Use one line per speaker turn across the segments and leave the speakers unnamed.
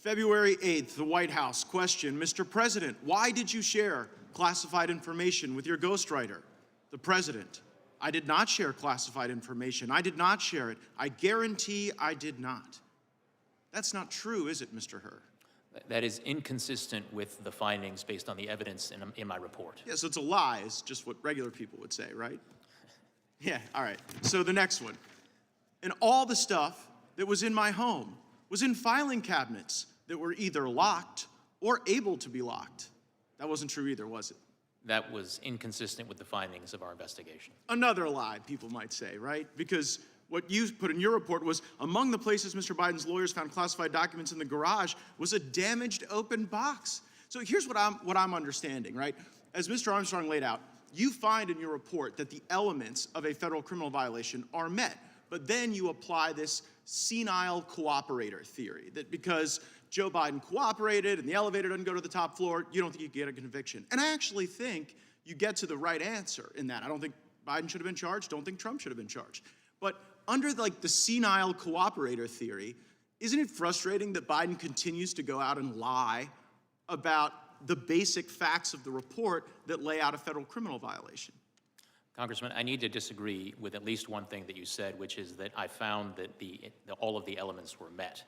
February 8th, the White House question, Mr. President, why did you share classified information with your ghostwriter? The President, I did not share classified information. I did not share it. I guarantee I did not. That's not true, is it, Mr. Hur?
That is inconsistent with the findings based on the evidence in my report.
Yeah, so it's a lie, is just what regular people would say, right? Yeah, all right. So the next one. And all the stuff that was in my home was in filing cabinets that were either locked or able to be locked. That wasn't true either, was it?
That was inconsistent with the findings of our investigation.
Another lie, people might say, right? Because what you put in your report was, among the places Mr. Biden's lawyers found classified documents in the garage was a damaged open box. So here's what I'm understanding, right? As Mr. Armstrong laid out, you find in your report that the elements of a federal criminal violation are met, but then you apply this senile cooperator theory, that because Joe Biden cooperated and the elevator doesn't go to the top floor, you don't think you get a conviction. And I actually think you get to the right answer in that. I don't think Biden should have been charged, don't think Trump should have been charged. But under the senile cooperator theory, isn't it frustrating that Biden continues to go out and lie about the basic facts of the report that lay out a federal criminal violation?
Congressman, I need to disagree with at least one thing that you said, which is that I found that all of the elements were met.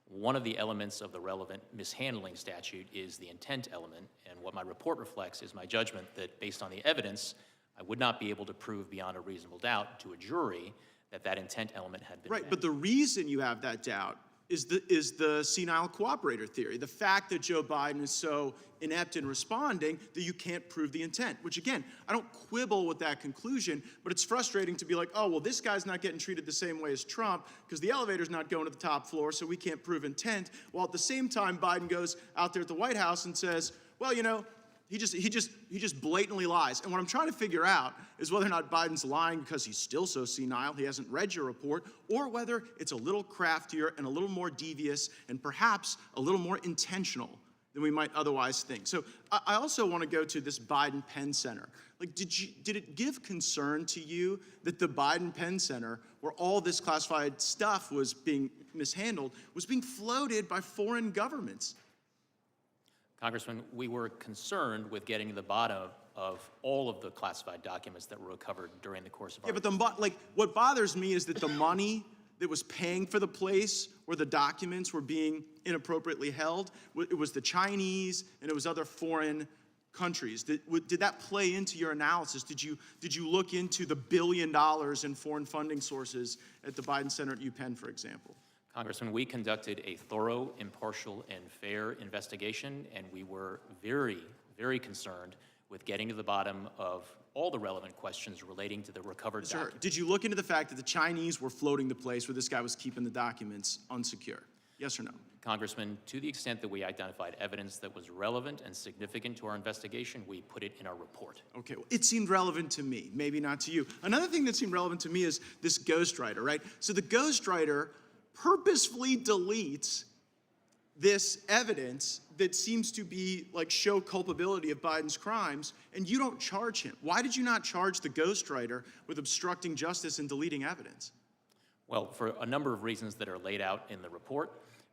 One of the elements of the relevant mishandling statute is the intent element, and what my report reflects is my judgment that based on the evidence, I would not be able to prove beyond a reasonable doubt to a jury that that intent element had been met.
Right, but the reason you have that doubt is the senile cooperator theory. The fact that Joe Biden is so inept in responding that you can't prove the intent, which again, I don't quibble with that conclusion, but it's frustrating to be like, oh, well, this guy's not getting treated the same way as Trump because the elevator's not going to the top floor, so we can't prove intent. While at the same time, Biden goes out there at the White House and says, well, you know, he just blatantly lies. And what I'm trying to figure out is whether or not Biden's lying because he's still so senile, he hasn't read your report, or whether it's a little craftier and a little more devious and perhaps a little more intentional than we might otherwise think. So I also want to go to this Biden Penn Center. Like, did it give concern to you that the Biden Penn Center, where all this classified stuff was being mishandled, was being floated by foreign governments?
Congressman, we were concerned with getting to the bottom of all of the classified documents that were recovered during the course of our...
Yeah, but what bothers me is that the money that was paying for the place where the documents were being inappropriately held, it was the Chinese and it was other foreign countries. Did that play into your analysis? Did you look into the $1 billion in foreign funding sources at the Biden Center at UPenn, for example?
Congressman, we conducted a thorough, impartial, and fair investigation, and we were very, very concerned with getting to the bottom of all the relevant questions relating to the recovered documents.
Did you look into the fact that the Chinese were floating the place where this guy was keeping the documents unsecure? Yes or no?
Congressman, to the extent that we identified evidence that was relevant and significant to our investigation, we put it in our report.
Okay, well, it seemed relevant to me, maybe not to you. Another thing that seemed relevant to me is this ghostwriter, right? So the ghostwriter purposefully deletes this evidence that seems to be show culpability of Biden's crimes, and you don't charge him. Why did you not charge the ghostwriter with obstructing justice and deleting evidence?
Well, for a number of reasons that are laid out in the report,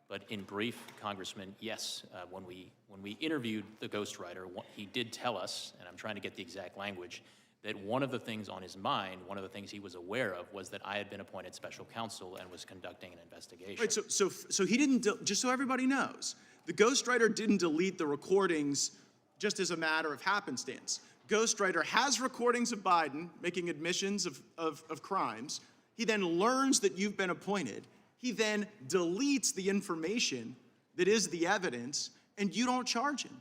but in brief, Congressman, yes, when we interviewed the ghostwriter, he did tell us, and I'm trying to get the exact language, that one of the things on his mind, one of the things he was aware of, was that I had been appointed special counsel and was conducting an investigation.
Right, so he didn't, just so everybody knows, the ghostwriter didn't delete the recordings just as a matter of happenstance. Ghostwriter has recordings of Biden making admissions of crimes. He then learns that you've been appointed. He then deletes the information that is the evidence, and you don't charge him.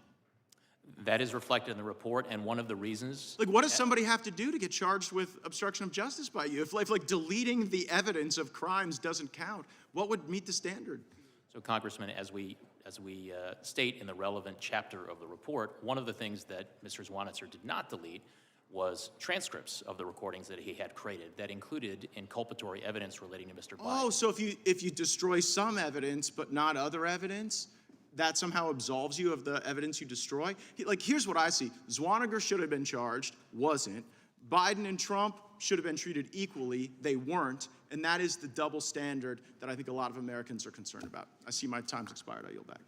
That is reflected in the report, and one of the reasons...
What does somebody have to do to get charged with obstruction of justice by you? If deleting the evidence of crimes doesn't count, what would meet the standard?
So, Congressman, as we state in the relevant chapter of the report, one of the things that Mr. Zwanitzer did not delete was transcripts of the recordings that he had created that included inculpatory evidence relating to Mr. Biden.
Oh, so if you destroy some evidence but not other evidence, that somehow absolves you of the evidence you destroy? Here's what I see. Zwanigger should have been charged, wasn't. Biden and Trump should have been treated equally. They weren't, and that is the double standard that I think a lot of Americans are concerned about. I see my time's expired. I yield back.